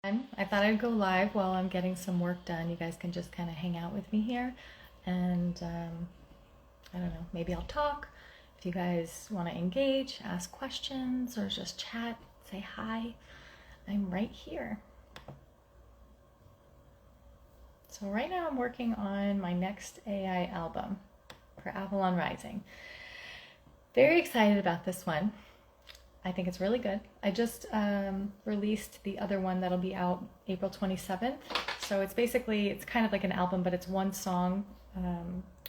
I thought I'd go live while I'm getting some work done. You guys can just kind of hang out with me here, and I don't know, maybe I'll talk. If you guys want to engage, ask questions, or just chat, say hi, I'm right here. So right now I'm working on my next AI album for Avalon Rising. Very excited about this one. I think it's really good. I just released the other one that'll be out April 27th. So it's kind of like an album, but it's one song,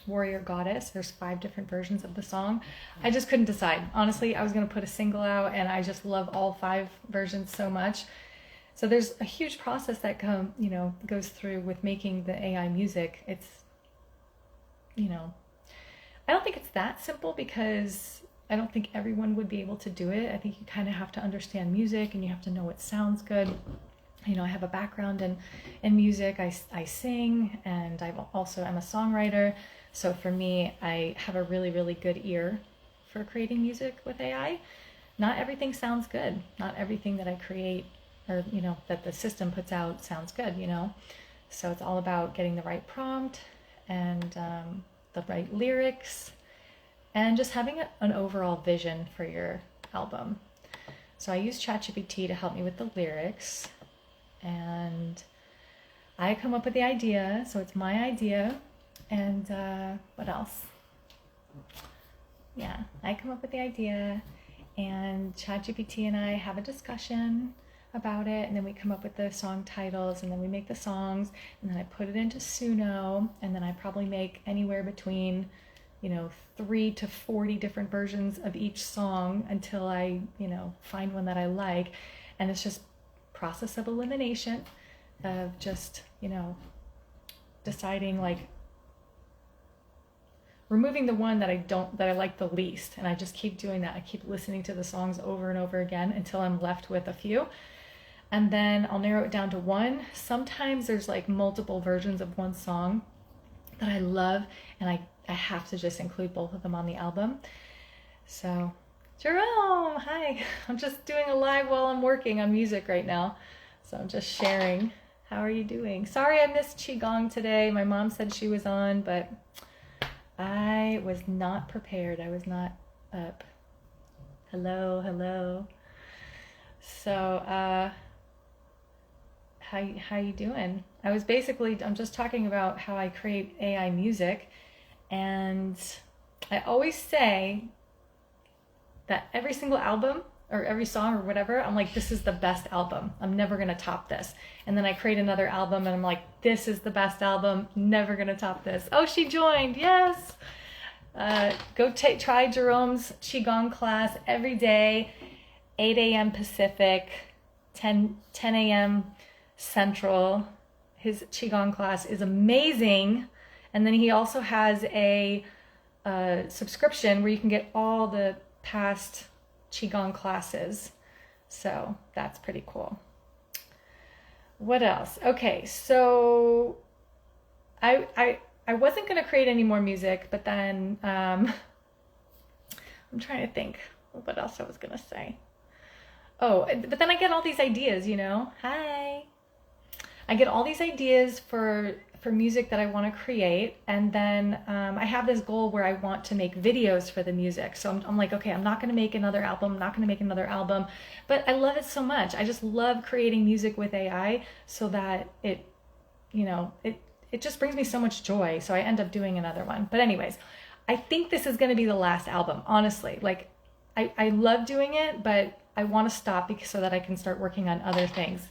Warrior Goddess. There's 5 different versions of the song. I just couldn't decide. Honestly, I was gonna put a single out and I just love all 5 versions so much. So there's a huge process that goes through with making the AI music. It's, I don't think it's that simple because I don't think everyone would be able to do it. I think you kind of have to understand music and you have to know what sounds good. I have a background in music. I sing, and I also am a songwriter. So for me, I have a really, really good ear for creating music with AI. Not everything sounds good. Not everything that I create or, that the system puts out sounds good, So it's all about getting the right prompt and the right lyrics, and just having an overall vision for your album. So I use ChatGPT to help me with the lyrics, and I come up with the idea, so it's my idea, and what else? Yeah, I come up with the idea, and ChatGPT and I have a discussion about it, and then we come up with the song titles, and then we make the songs, and then I put it into Suno, and then I probably make anywhere between 3 to 40 different versions of each song until I, find one that I like. And it's just process of elimination of just, deciding, like, removing the one that I like the least. And I just keep doing that. I keep listening to the songs over and over again until I'm left with a few. And then I'll narrow it down to one. Sometimes there's like multiple versions of one song that I love, and I have to just include both of them on the album. So, Jerome, hi. I'm just doing a live while I'm working on music right now. So I'm just sharing. How are you doing? Sorry I missed Qigong today. My mom said she was on, but I was not prepared. I was not up. Hello. So, how you doing? I'm just talking about how I create AI music, and I always say that every single album or every song or whatever, I'm like, this is the best album. I'm never gonna top this. And then I create another album and I'm like, this is the best album, never gonna top this. Oh, she joined, yes! Try Jerome's Qigong class every day, 8 a.m. Pacific, 10 a.m. Central. His Qigong class is amazing. And then he also has a subscription where you can get all the past Qigong classes. So that's pretty cool. What else? Okay, so I wasn't going to create any more music, but then I'm trying to think what else I was going to say. Oh, but then I get all these ideas, Hi. I get all these ideas for music that I want to create, and then I have this goal where I want to make videos for the music. So I'm like, okay, I'm not going to make another album, but I love it so much. I just love creating music with AI so that it just brings me so much joy. So I end up doing another one. But anyways, I think this is going to be the last album, honestly. Like, I love doing it, but I want to stop so that I can start working on other things.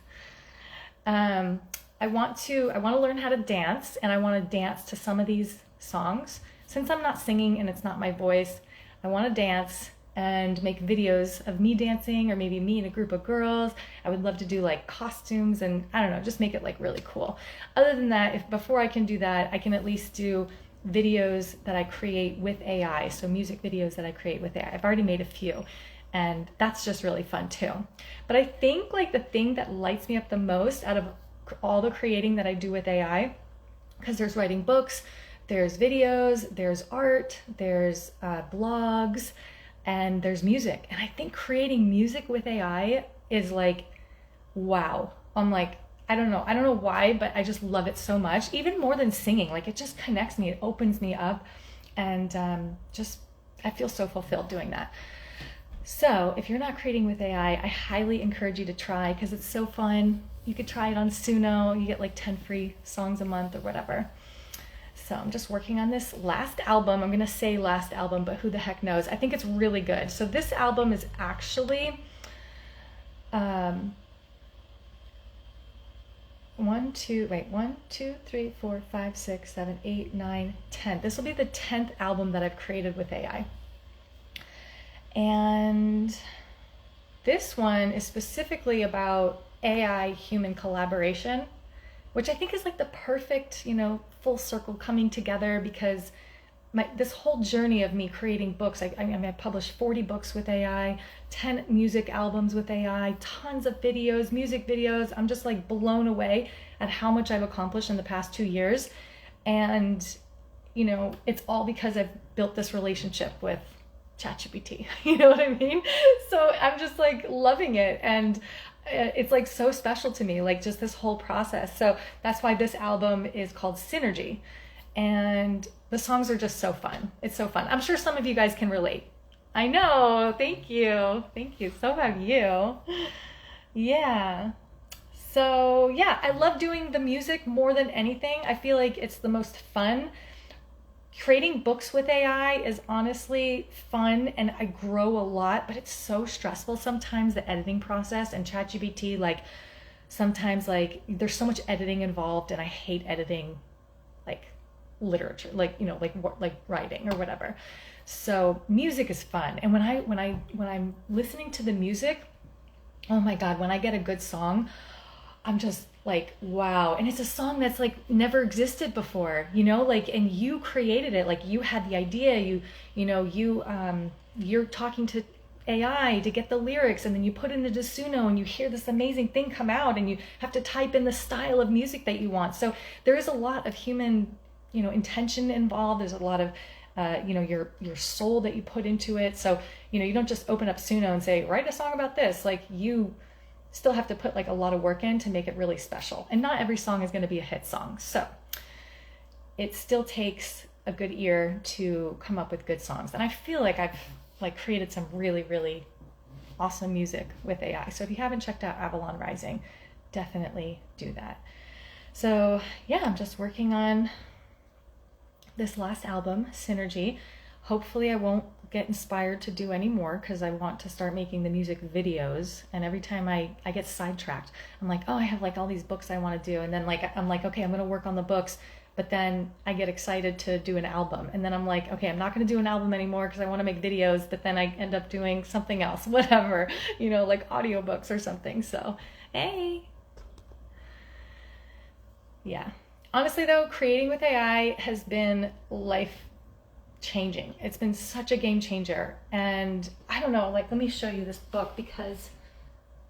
I want to learn how to dance, and I want to dance to some of these songs. Since I'm not singing and it's not my voice, I want to dance and make videos of me dancing, or maybe me and a group of girls. I would love to do like costumes and I don't know, just make it like really cool. Other than that, before I can do that, I can at least do videos that I create with AI. So music videos that I create with AI. I've already made a few, and that's just really fun too. But I think like the thing that lights me up the most out of all the creating that I do with AI, because there's writing books, there's videos, there's art, there's blogs, and there's music. And I think creating music with AI is like, wow. I'm like, I don't know why, but I just love it so much, even more than singing. Like it just connects me, it opens me up, and just I feel so fulfilled doing that. So if you're not creating with AI, I highly encourage you to try, because it's so fun. You could try it on Suno. You get like 10 free songs a month or whatever. So I'm just working on this last album. I'm going to say last album, but who the heck knows? I think it's really good. So this album is actually 1, 2, 3, 4, 5, 6, 7, 8, 9, 10. This will be the 10th album that I've created with AI. And this one is specifically about AI human collaboration, which I think is like the perfect, full circle coming together, because this whole journey of me creating books, I published 40 books with AI, 10 music albums with AI, tons of videos, music videos. I'm just like blown away at how much I've accomplished in the past 2 years. And, it's all because I've built this relationship with ChatGPT. You know what I mean? So I'm just like loving it. And it's like so special to me, like just this whole process. So that's why this album is called Synergy. And the songs are just so fun. It's so fun. I'm sure some of you guys can relate. I know. Thank you. Thank you. So have you. Yeah. So yeah, I love doing the music more than anything. I feel like it's the most fun. Creating books with AI is honestly fun, and I grow a lot, but it's so stressful sometimes, the editing process, and ChatGPT, like sometimes like there's so much editing involved, and I hate editing like literature, like like writing or whatever. So music is fun. And when I'm listening to the music, oh my God, when I get a good song, I'm just like, wow. And it's a song that's like never existed before, and you created it. Like you had the idea, you're talking to AI to get the lyrics, and then you put it into Suno and you hear this amazing thing come out, and you have to type in the style of music that you want. So there is a lot of human, intention involved. There's a lot of, your soul that you put into it. So, you don't just open up Suno and say, write a song about this. Like you still have to put like a lot of work in to make it really special. And not every song is going to be a hit song. So it still takes a good ear to come up with good songs. And I feel like I've like created some really, really awesome music with AI. So if you haven't checked out Avalon Rising, definitely do that. So yeah, I'm just working on this last album, Synergy. Hopefully I won't get inspired to do any more, because I want to start making the music videos. And every time I get sidetracked, I'm like, oh, I have like all these books I want to do. And then I'm like, okay, I'm going to work on the books. But then I get excited to do an album. And then I'm like, okay, I'm not going to do an album anymore because I want to make videos. But then I end up doing something else, whatever, like audiobooks or something. So, hey. Yeah. Honestly though, creating with AI has been life changing. It's been such a game changer. And I don't know, like, let me show you this book, because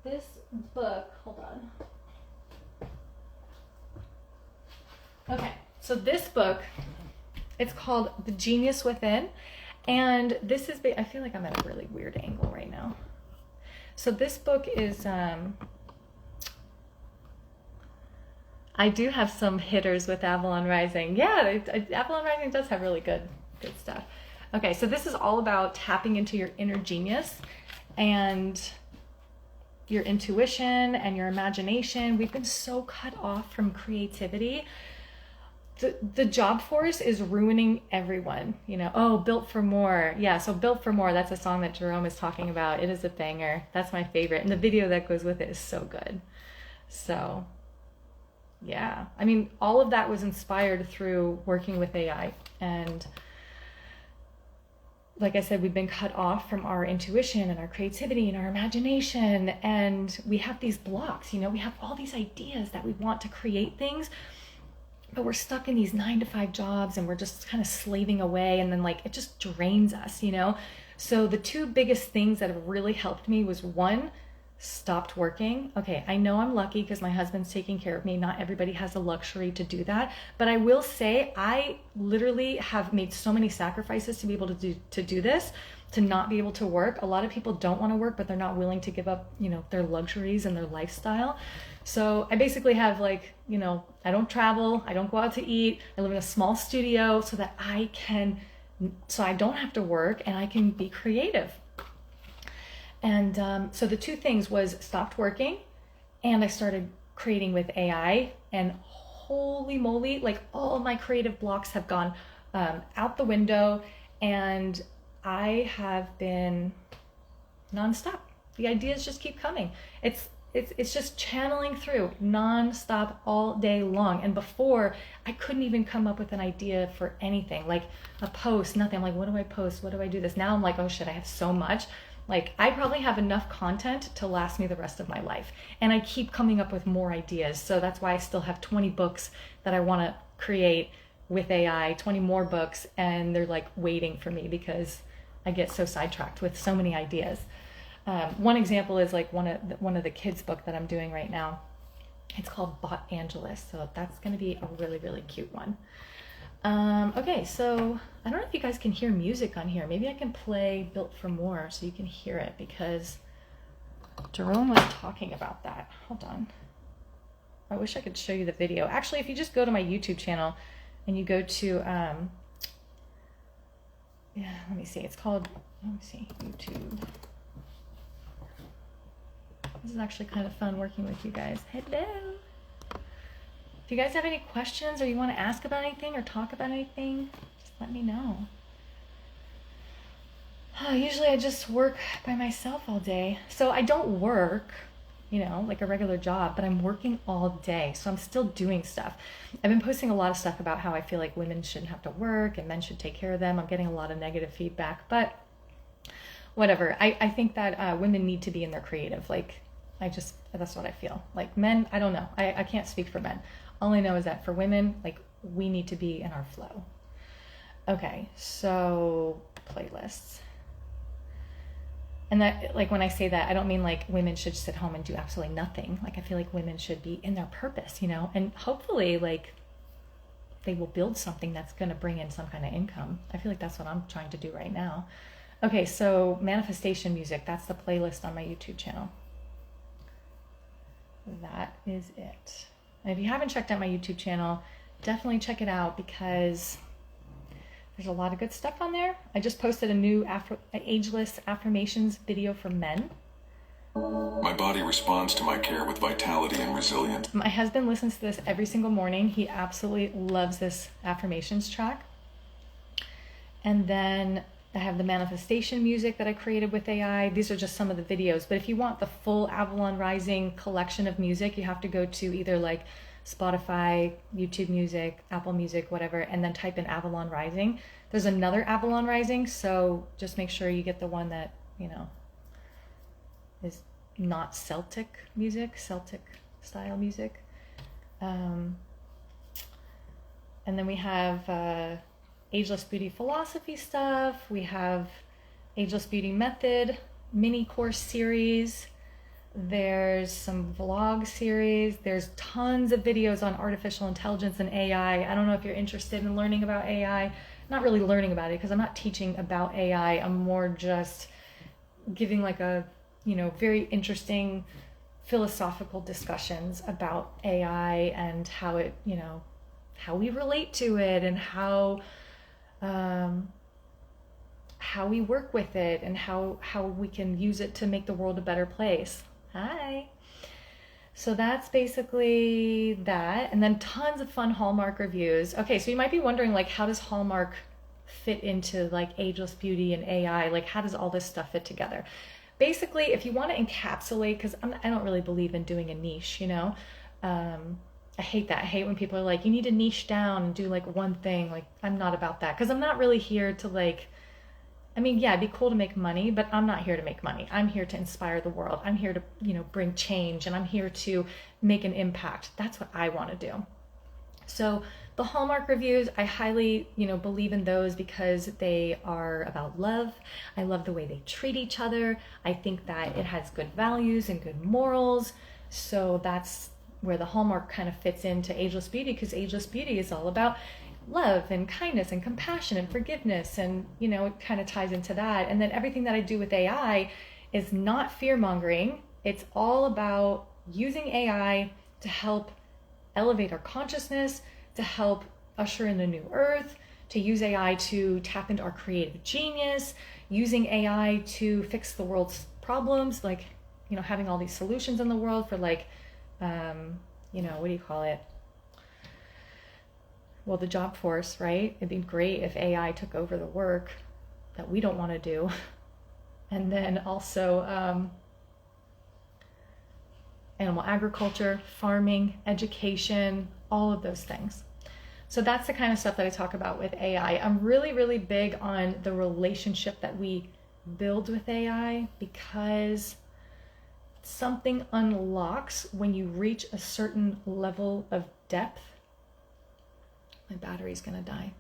this book, hold on. Okay, so this book, it's called The Genius Within. And this is, I feel like I'm at a really weird angle right now. So this book is, I do have some hitters with Avalon Rising. Yeah, Avalon Rising does have really good stuff. Okay, so this is all about tapping into your inner genius and your intuition and your imagination. We've been so cut off from creativity. The job force is ruining everyone. Oh, Built for More. Yeah, so Built for More, that's a song that Jerome is talking about. It is a banger. That's my favorite. And the video that goes with it is so good. So yeah, I mean, all of that was inspired through working with AI. And like I said, we've been cut off from our intuition and our creativity and our imagination. And we have these blocks, we have all these ideas that we want to create things, but we're stuck in these 9-to-5 jobs, and we're just kind of slaving away. And then like, it just drains us, So the two biggest things that have really helped me was, one, stopped working. Okay, I know I'm lucky because my husband's taking care of me. Not everybody has the luxury to do that. But I will say I literally have made so many sacrifices to be able to do this. to not be able to work. A lot of people don't want to work, but they're not willing to give up, their luxuries and their lifestyle. So I basically have like, I don't travel, I don't go out to eat. I live in a small studio so that I don't have to work and I can be creative. And so the two things was stopped working and I started creating with AI, and holy moly, like all of my creative blocks have gone out the window, and I have been nonstop. The ideas just keep coming. It's just channeling through nonstop all day long. And before, I couldn't even come up with an idea for anything, like a post, nothing. I'm like, what do I post? What do I do this? Now I'm like, oh shit, I have so much. Like I probably have enough content to last me the rest of my life. And I keep coming up with more ideas. So that's why I still have 20 books that I want to create with AI, 20 more books, and they're like waiting for me because I get so sidetracked with so many ideas. One example is like one of the kids' book that I'm doing right now. It's called Bot Angelus, so that's going to be a really, really cute one. Okay, so I don't know if you guys can hear music on here. Maybe I can play Built for More so you can hear it, because Jerome was talking about that. Hold on. I wish I could show you the video. Actually, if you just go to my YouTube channel and you go to, let me see. It's called, YouTube. This is actually kind of fun working with you guys. Hello. If you guys have any questions or you want to ask about anything or talk about anything, just let me know. Usually I just work by myself all day. So I don't work, like a regular job, but I'm working all day. So I'm still doing stuff. I've been posting a lot of stuff about how I feel like women shouldn't have to work and men should take care of them. I'm getting a lot of negative feedback, but whatever. I think that women need to be in their creative. Like, that's what I feel. Like men, I don't know. I can't speak for men. All I know is that for women, like we need to be in our flow. Okay, so playlists. And that, like when I say that, I don't mean like women should sit home and do absolutely nothing. Like I feel like women should be in their purpose, and hopefully like they will build something that's going to bring in some kind of income. I feel like that's what I'm trying to do right now. Okay, so manifestation music, that's the playlist on my YouTube channel. That is it. And if you haven't checked out my YouTube channel, definitely check it out because there's a lot of good stuff on there. I just posted a new ageless affirmations video for men. My body responds to my care with vitality and resilience. My husband listens to this every single morning. He absolutely loves this affirmations track. And then I have the manifestation music that I created with AI. These are just some of the videos. But if you want the full Avalon Rising collection of music, you have to go to either like Spotify, YouTube Music, Apple Music, whatever, and then type in Avalon Rising. There's another Avalon Rising, so just make sure you get the one that, is not Celtic music, Celtic style music. And then we have Ageless Beauty Philosophy stuff. We have Ageless Beauty Method mini course series. There's some vlog series. There's tons of videos on artificial intelligence and AI. I don't know if you're interested in learning about AI. Not really learning about it because I'm not teaching about AI. I'm more just giving like a, very interesting philosophical discussions about AI and how it, how we relate to it and how we work with it and how we can use it to make the world a better place. Hi. So that's basically that. And then tons of fun Hallmark reviews. Okay, so you might be wondering, like, how does Hallmark fit into like ageless beauty and AI? Like, how does all this stuff fit together? Basically, if you want to encapsulate, because I don't really believe in doing a niche, I hate that. I hate when people are like, you need to niche down and do like one thing. Like, I'm not about that because I'm not really here to like, it'd be cool to make money, but I'm not here to make money. I'm here to inspire the world. I'm here to, bring change, and I'm here to make an impact. That's what I want to do. So the Hallmark reviews, I highly, believe in those because they are about love. I love the way they treat each other. I think that it has good values and good morals. So that's where the Hallmark kind of fits into Ageless Beauty, because Ageless Beauty is all about love and kindness and compassion and forgiveness, and it kind of ties into that. And then everything that I do with AI is not fear-mongering. It's all about using AI to help elevate our consciousness, to help usher in the new earth, to use AI to tap into our creative genius, using AI to fix the world's problems, like having all these solutions in the world for what do you call it? Well, the job force, right? It'd be great if AI took over the work that we don't want to do. And then also animal agriculture, farming, education, all of those things. So that's the kind of stuff that I talk about with AI. I'm really, really big on the relationship that we build with AI, because something unlocks when you reach a certain level of depth. My battery's gonna die.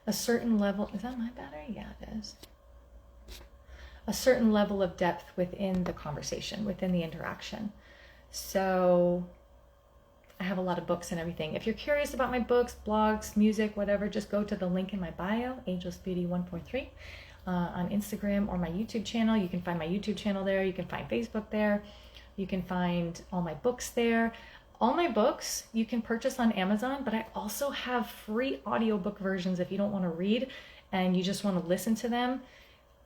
A certain level, is that my battery? Yeah, it is. A certain level of depth within the conversation, within the interaction. So I have a lot of books and everything. If you're curious about my books, blogs, music, whatever, just go to the link in my bio, Ageless Beauty 143, on Instagram or my YouTube channel. You can find my YouTube channel there. You can find Facebook there. You can find all my books there. All my books you can purchase on Amazon, but I also have free audiobook versions if you don't want to read and you just want to listen to them.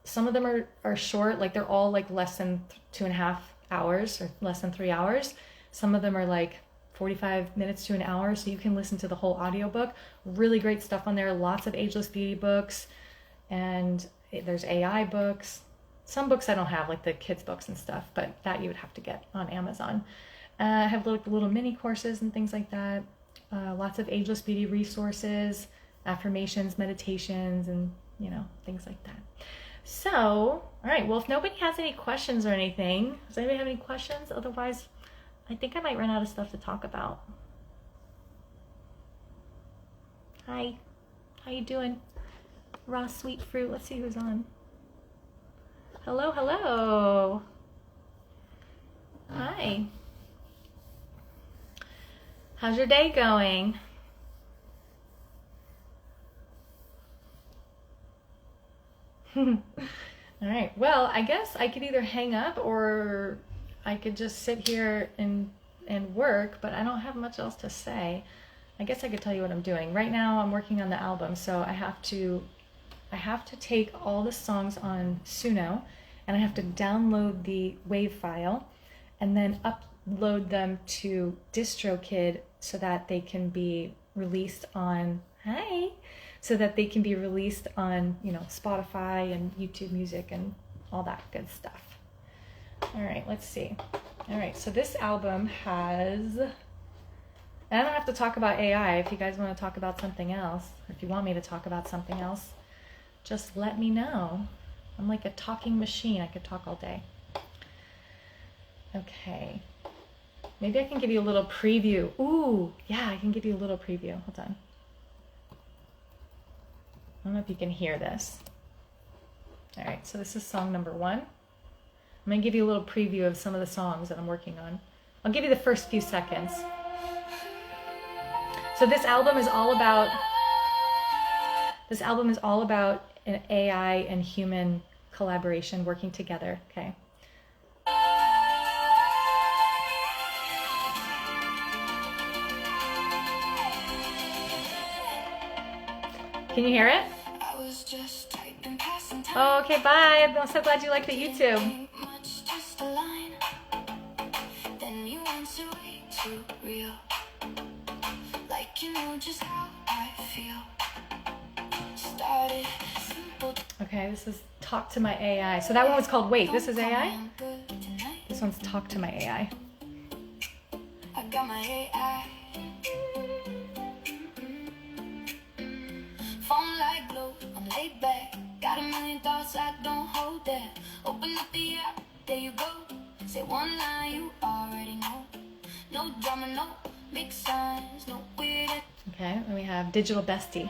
Some of them are short, like they're all like less than 2.5 hours or less than 3 hours. Some of them are like 45 minutes to an hour, so you can listen to the whole audiobook. Really great stuff on there. Lots of ageless beauty books, and there's AI books. Some books I don't have, like the kids books and stuff, but that you would have to get on Amazon. I have little mini courses and things like that. Lots of ageless beauty resources, affirmations, meditations, and things like that. So, all right. Well, if nobody has any questions or anything, does anybody have any questions? Otherwise, I think I might run out of stuff to talk about. Hi, how you doing? Raw sweet fruit. Let's see who's on. Hello, hello. Hi. How's your day going? All right. Well, I guess I could either hang up or I could just sit here and work, but I don't have much else to say. I guess I could tell you what I'm doing. Right now I'm working on the album, so I have to take all the songs on Suno, and I have to download the WAV file and then upload them to DistroKid so that they can be released on Spotify and YouTube Music and all that good stuff. All right, let's see. All right, so this album has, and I don't have to talk about AI. If you guys want to talk about something else, or if you want me to talk about something else, just let me know. I'm like a talking machine. I could talk all day. Okay. Maybe I can give you a little preview. Ooh, yeah, I can give you a little preview. Hold on. I don't know if you can hear this. All right, so this is song number 1. I'm going to give you a little preview of some of the songs that I'm working on. I'll give you the first few seconds. So this album is all about an AI and human collaboration working together, okay? Can you hear it? Oh, okay, bye. I'm so glad you like the YouTube. Okay, this is Talk to My AI. So that one was called Wait, this is AI? This one's Talk to My AI. I got my AI. Phone like glue, I'm laid back. Got a million thoughts, I don't hold that. Open up the app, there you go. Say one line, you already know. No drama, no big signs, no weird. Okay, and we have Digital Bestie.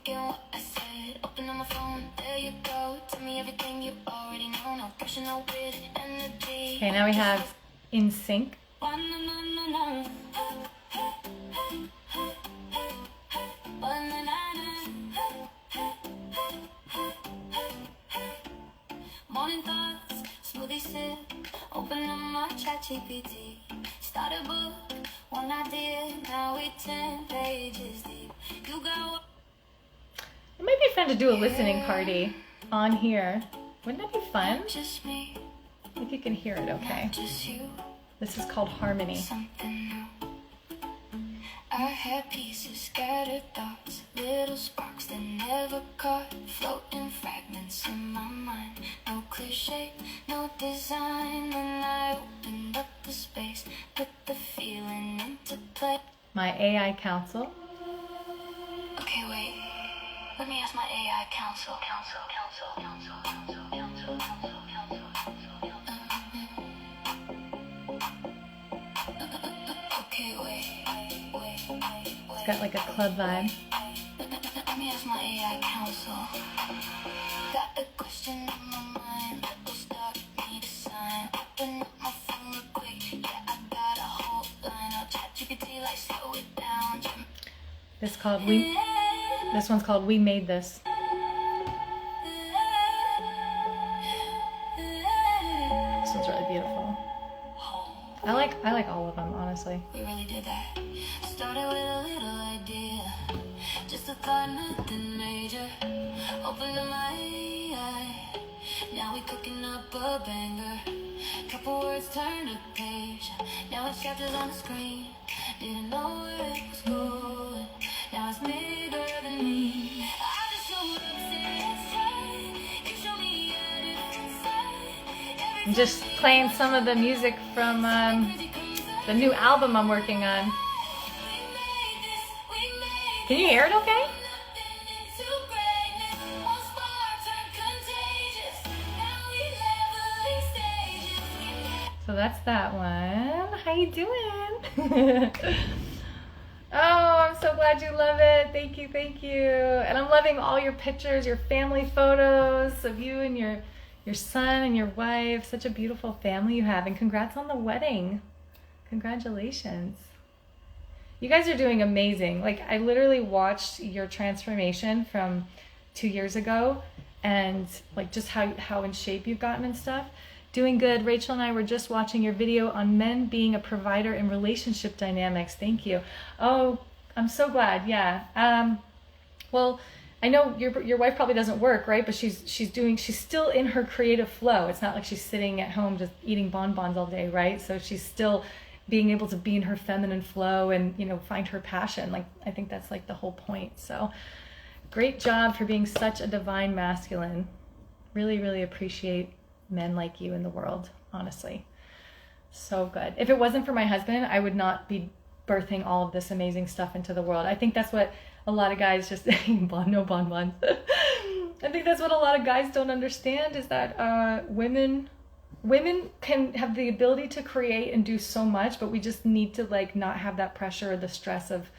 thinking what I said. Open up my phone, there you go. Tell me everything you already know. No pressure, no weird energy. Okay, now we have In Sync. Morning thoughts, smoothie sip. Open up my chat GPT. Start a book, one idea. Now we 10 pages deep. You got. It might be fun to do a listening party on here. Wouldn't that be fun? Just me, If you can hear it okay. just you. This is called Harmony. Something new. I had pieces, scattered thoughts, little sparks that never caught, floating fragments in my mind. No clear shape, no design. When I opened up the space, put the feeling into play. My AI counsel. Okay, wait. Let me ask my AI counsel. Okay, wait. It's got like a club vibe. Let me ask my AI counsel. Got a question in my mind that will start me to sign. Open up my phone real quick. Yeah, I got a whole line. I'll chat GPT like slow it down. This one's called We Made This. This one's really beautiful. I like all of them, honestly. We really did that. Started with a little idea, just a thought, nothing major. Open up my eye, now we cooking up a banger. Couple words turn a page, now it's chapters on the screen. Didn't know where it was going, now it's bigger than me. I just showed up, said let's try. You show me a different side. I'm just playing some of the music from the new album I'm working on. Can you hear it okay? So that's that one. How you doing? Oh, I'm so glad you love it. Thank you, thank you. And I'm loving all your pictures, your family photos of you and your son and your wife. Such a beautiful family you have. And congrats on the wedding. Congratulations. You guys are doing amazing. Like, I literally watched your transformation from 2 years ago and like just how in shape you've gotten and stuff. Doing good. Rachel and I were just watching your video on men being a provider in relationship dynamics. Thank you. Oh, I'm so glad. Yeah. Well, I know your wife probably doesn't work, right? But she's still in her creative flow. It's not like she's sitting at home just eating bonbons all day, right? So she's still being able to be in her feminine flow and, you know, find her passion. Like, I think that's like the whole point. So great job for being such a divine masculine. Really, really appreciate men like you in the world, honestly. So good. If it wasn't for my husband, I would not be birthing all of this amazing stuff into the world. I think that's what a lot of guys just no bonbons. I think that's what a lot of guys don't understand is that women can have the ability to create and do so much, but we just need to like not have that pressure or the stress of,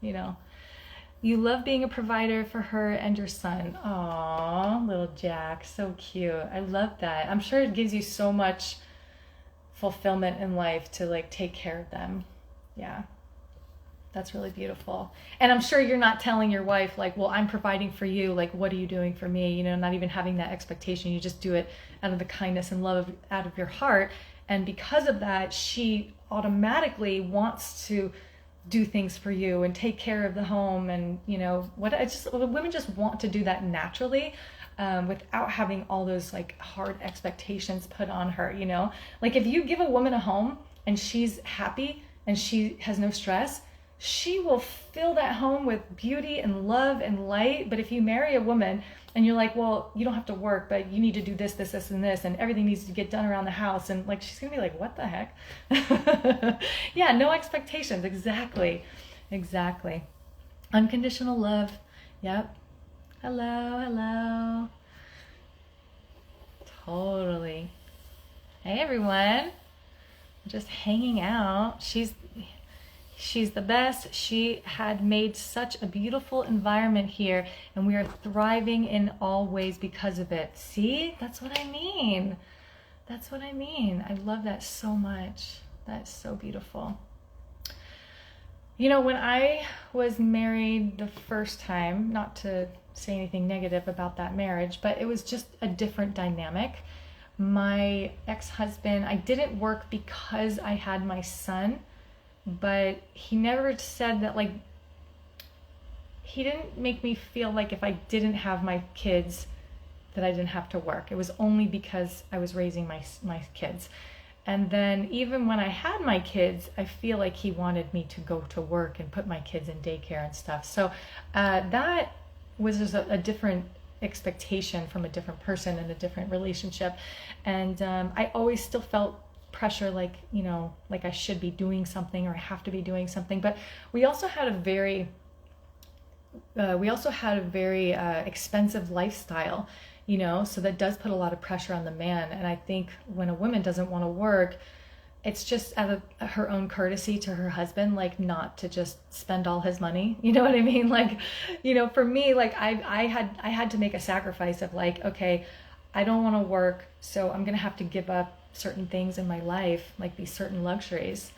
you know. You love being a provider for her and your son. Aww, little Jack, so cute. I love that. I'm sure it gives you so much fulfillment in life to like take care of them. Yeah, that's really beautiful. And I'm sure you're not telling your wife like, well, I'm providing for you. Like, what are you doing for me? You know, not even having that expectation. You just do it out of the kindness and love out of your heart. And because of that, she automatically wants to do things for you and take care of the home. And, you know, women just want to do that naturally, without having all those like hard expectations put on her, you know. Like if you give a woman a home and she's happy and she has no stress, she will fill that home with beauty and love and light. But if you marry a woman and you're like, well, you don't have to work, but you need to do this, and this, and everything needs to get done around the house, and like she's gonna be like, what the heck? Yeah, no expectations. Exactly. Unconditional love. Yep. Hello. Totally. Hey everyone. Just hanging out. She's She's the best. She had made such a beautiful environment here, and we are thriving in all ways because of it. See, that's what I mean. That's what I mean. I love that so much. That's so beautiful. You know, when I was married the first time, not to say anything negative about that marriage, but it was just a different dynamic. My ex-husband, I didn't work because I had my son, but he never said that, like, he didn't make me feel like if I didn't have my kids that I didn't have to work. It was only because I was raising my kids. And then even when I had my kids, I feel like he wanted me to go to work and put my kids in daycare and stuff. So that was just a different expectation from a different person in a different relationship. And I always still felt pressure, like, you know, like I should be doing something or have to be doing something. But we also had a very expensive lifestyle, you know, so that does put a lot of pressure on the man. And I think when a woman doesn't want to work, it's just out of her own courtesy to her husband, like, not to just spend all his money. You know what I mean? Like, you know, for me, like, I had to make a sacrifice of, like, okay, I don't want to work, so I'm going to have to give up certain things in my life, like these certain luxuries.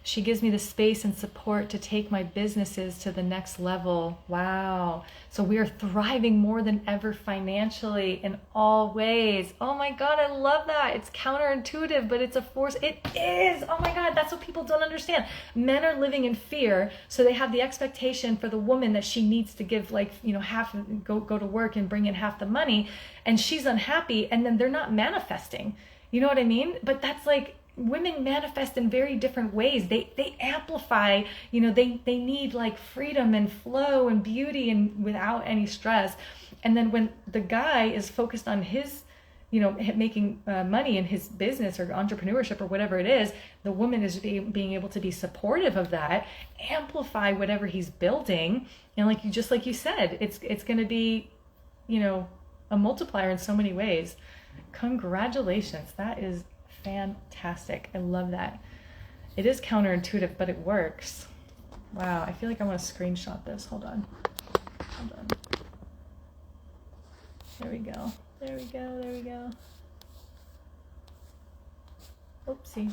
She gives me the space and support to take my businesses to the next level. Wow. So we are thriving more than ever financially in all ways. Oh my God, I love that. It's counterintuitive, but it's a force. It is. Oh my God, that's what people don't understand. Men are living in fear, so they have the expectation for the woman that she needs to give, like, you know, half, go to work and bring in half the money, and she's unhappy, and then they're not manifesting. You know what I mean? But that's like, women manifest in very different ways. They amplify, you know, they need like freedom and flow and beauty and without any stress. And then when the guy is focused on his, you know, making money in his business or entrepreneurship or whatever it is, the woman is being able to be supportive of that, amplify whatever he's building. And like you said, it's going to be, you know, a multiplier in so many ways. Congratulations. That is fantastic. I love that. It is counterintuitive, but it works. Wow, I feel like I want to screenshot this. Hold on. There we go. Oopsie.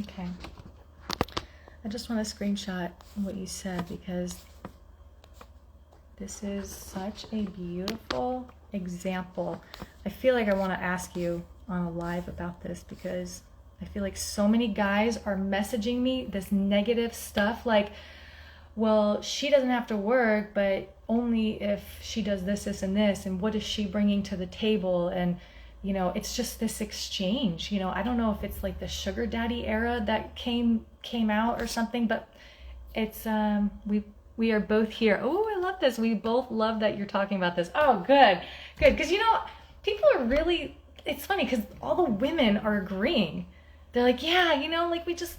Okay. I just want to screenshot what you said because this is such a beautiful example. I feel like I want to ask you on a live about this because I feel like so many guys are messaging me this negative stuff like, well, she doesn't have to work, but only if she does this, this, and this, and what is she bringing to the table? And, you know, it's just this exchange. You know, I don't know if it's like the sugar daddy era that came out or something, but it's we are both here. Oh, I love this. We both love that you're talking about this. Oh, good. Because, you know, people are really, it's funny because all the women are agreeing. They're like, yeah, you know, like we just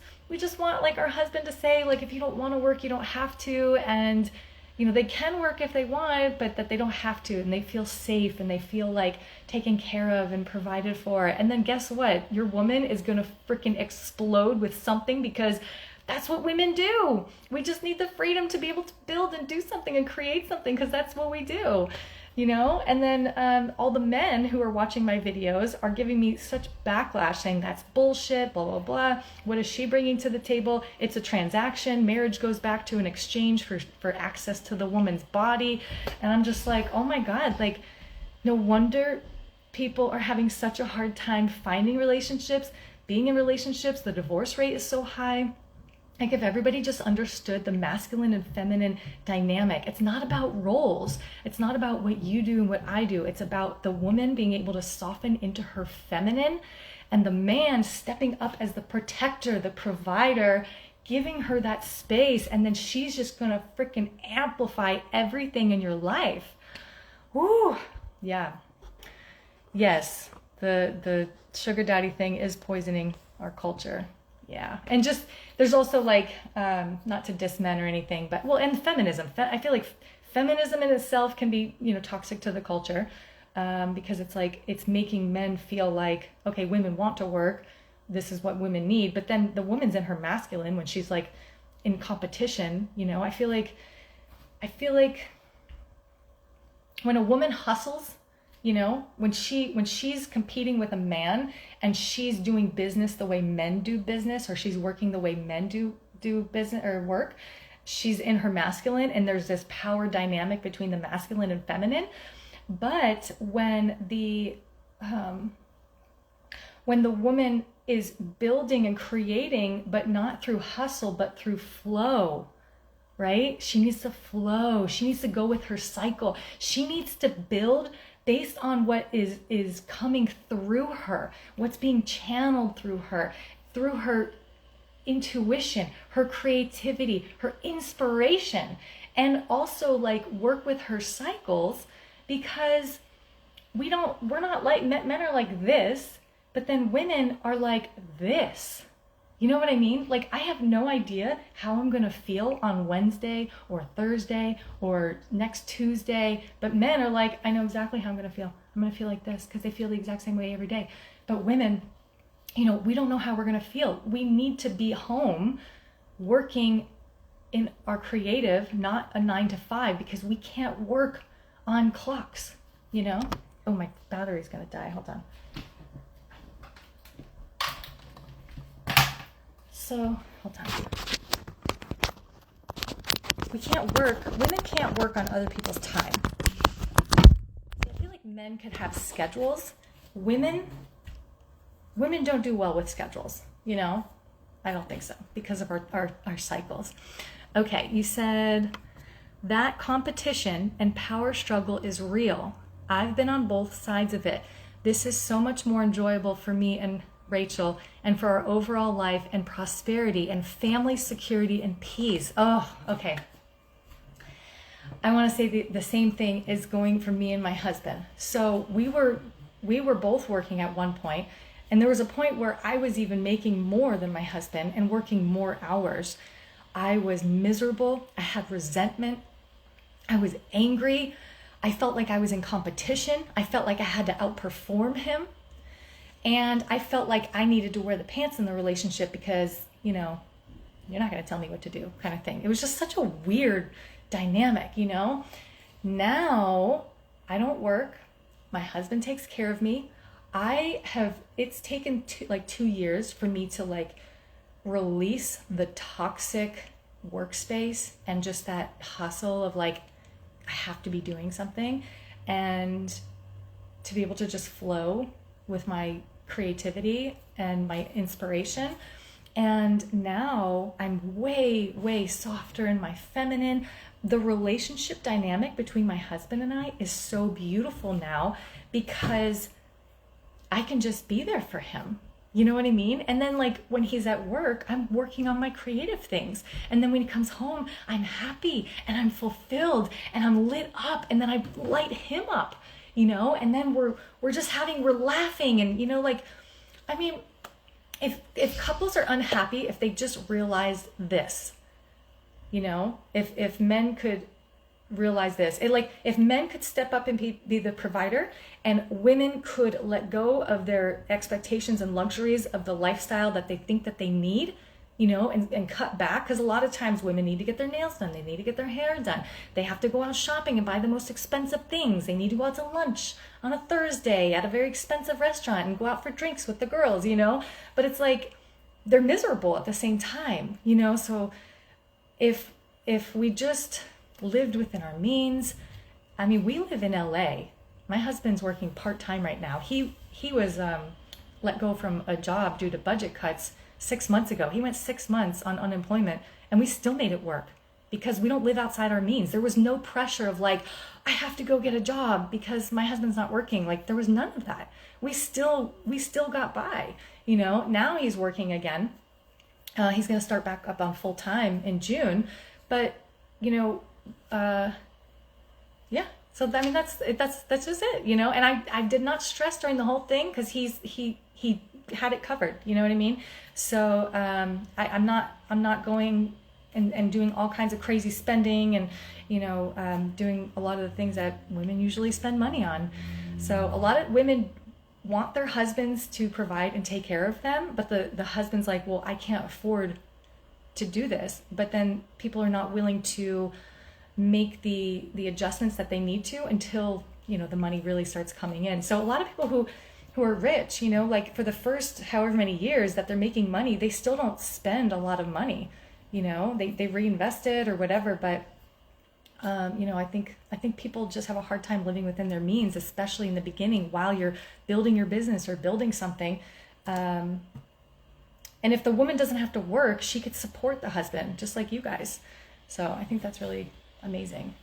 want like our husband to say, like, if you don't want to work, you don't have to. And, you know, they can work if they want, but that they don't have to. And they feel safe and they feel like taken care of and provided for. And then guess what? Your woman is going to freaking explode with something because that's what women do. We just need the freedom to be able to build and do something and create something because that's what we do, you know? And then all the men who are watching my videos are giving me such backlash saying that's bullshit, blah, blah, blah. What is she bringing to the table? It's a transaction. Marriage goes back to an exchange for access to the woman's body. And I'm just like, oh my God, like, no wonder people are having such a hard time finding relationships, being in relationships. The divorce rate is so high. Like if everybody just understood the masculine and feminine dynamic, it's not about roles. It's not about what you do and what I do. It's about the woman being able to soften into her feminine and the man stepping up as the protector, the provider, giving her that space. And then she's just going to freaking amplify everything in your life. Woo. Yeah. Yes. The sugar daddy thing is poisoning our culture. Yeah. And just, there's also like, not to diss men or anything, but well, and feminism. I feel like feminism in itself can be, you know, toxic to the culture because it's like, it's making men feel like, okay, women want to work. this is what women need. But then the woman's in her masculine when she's like in competition, you know. I feel like when a woman hustles, you know, when she's competing with a man and she's doing business the way men do business, or she's working the way men do business or work, she's in her masculine, and there's this power dynamic between the masculine and feminine. But when the woman is building and creating, but not through hustle, but through flow, right? She needs to flow. She needs to go with her cycle. She needs to build based on what is coming through her, what's being channeled through her intuition, her creativity, her inspiration, and also like work with her cycles, because we're not like, men are like this, but then women are like this. You know what I mean? Like, I have no idea how I'm going to feel on Wednesday or Thursday or next Tuesday. But men are like, I know exactly how I'm going to feel. I'm going to feel like this, because they feel the exact same way every day. But women, you know, we don't know how we're going to feel. We need to be home working in our creative, not a 9 to 5, because we can't work on clocks, you know? Oh, my battery's going to die. Hold on. So, hold on. Women can't work on other people's time. I feel like men could have schedules. Women don't do well with schedules, you know? I don't think so, because of our cycles. Okay, you said that competition and power struggle is real. I've been on both sides of it. This is so much more enjoyable for me and Rachel, and for our overall life and prosperity and family security and peace. Oh, okay. I want to say the same thing is going for me and my husband. So we were both working at one point, and there was a point where I was even making more than my husband and working more hours. I was miserable. I had resentment. I was angry. I felt like I was in competition. I felt like I had to outperform him. And I felt like I needed to wear the pants in the relationship because, you know, you're not going to tell me what to do, kind of thing. It was just such a weird dynamic, you know. Now I don't work. My husband takes care of me. It's taken 2 years for me to like release the toxic workspace and just that hustle of like, I have to be doing something, and to be able to just flow with my creativity and my inspiration. And now I'm way, way softer in my feminine. The relationship dynamic between my husband and I is so beautiful now, because I can just be there for him. You know what I mean? And then like when he's at work, I'm working on my creative things. And then when he comes home, I'm happy and I'm fulfilled and I'm lit up, and then I light him up. You know, and then we're laughing, and you know, like, I mean, if couples are unhappy, if they just realize this, you know, if men could realize this, if men could step up and be the provider, and women could let go of their expectations and luxuries of the lifestyle that they think that they need, you know, and cut back. Because a lot of times women need to get their nails done. They need to get their hair done. They have to go out shopping and buy the most expensive things. They need to go out to lunch on a Thursday at a very expensive restaurant and go out for drinks with the girls, you know. But it's like they're miserable at the same time, you know. So if we just lived within our means, I mean, we live in LA. My husband's working part-time right now. He was let go from a job due to budget cuts 6 months ago. He went 6 months on unemployment, and we still made it work because we don't live outside our means. There was no pressure of like, I have to go get a job because my husband's not working. Like, there was none of that. We still got by, you know. Now he's working again. He's going to start back up on full time in June, but you know, yeah. So I mean, that's just it, you know. And I did not stress during the whole thing because he had it covered, you know what I mean? So I'm not going and doing all kinds of crazy spending, and you know, doing a lot of the things that women usually spend money on. So a lot of women want their husbands to provide and take care of them, but the husband's like, well, I can't afford to do this. But then people are not willing to make the adjustments that they need to until, you know, the money really starts coming in. So a lot of people who are rich, you know, like for the first however many years that they're making money, they still don't spend a lot of money, you know, they reinvest it or whatever. But you know, I think people just have a hard time living within their means, especially in the beginning while you're building your business or building something. And if the woman doesn't have to work, she could support the husband, just like you guys. So I think that's really amazing.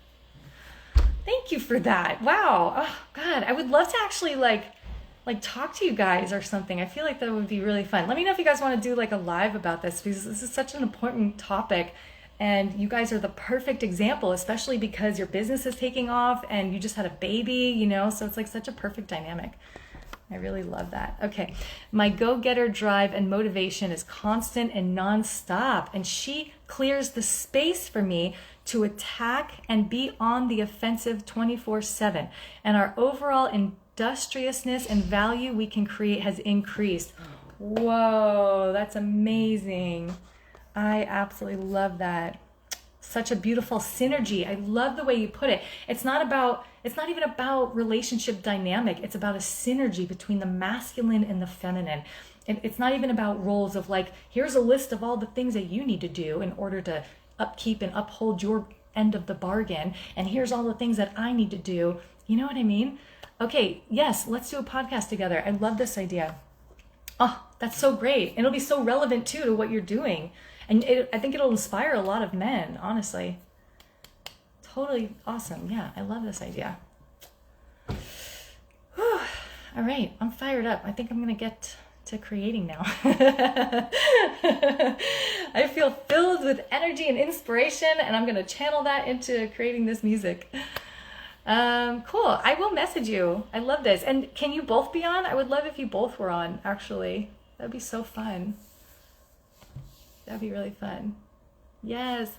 Thank you for that. Wow. Oh God, I would love to actually like talk to you guys or something. I feel like that would be really fun. Let me know if you guys want to do like a live about this, because this is such an important topic. And you guys are the perfect example, especially because your business is taking off and you just had a baby, you know, so it's like such a perfect dynamic. I really love that. Okay. My go-getter drive and motivation is constant and nonstop. And she clears the space for me to attack and be on the offensive 24/7. And our overall industriousness and value we can create has increased. Whoa, that's amazing. I absolutely love that. Such a beautiful synergy. I love the way you put it. It's not even about relationship dynamic. It's about a synergy between the masculine and the feminine. It's not even about roles of like, here's a list of all the things that you need to do in order to upkeep and uphold your end of the bargain. And here's all the things that I need to do. You know what I mean? Okay, yes, let's do a podcast together. I love this idea. Oh, that's so great. It'll be so relevant too to what you're doing. And I think it'll inspire a lot of men, honestly. Totally awesome. Yeah, I love this idea. Whew. All right, I'm fired up. I think I'm going to get to creating now. I feel filled with energy and inspiration, and I'm going to channel that into creating this music. Cool. I will message you. I love this. And can you both be on? I would love if you both were on, actually. That'd be so fun. That'd be really fun. Yes.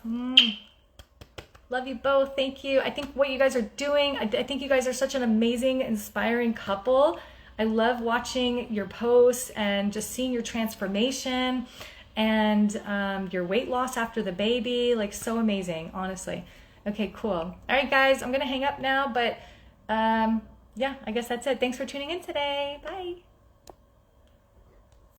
Love you both. Thank you. I think what you guys are doing, I think you guys are such an amazing, inspiring couple. I love watching your posts and just seeing your transformation and your weight loss after the baby. Like, so amazing, honestly. Okay, cool. All right, guys, I'm going to hang up now, but yeah, I guess that's it. Thanks for tuning in today. Bye.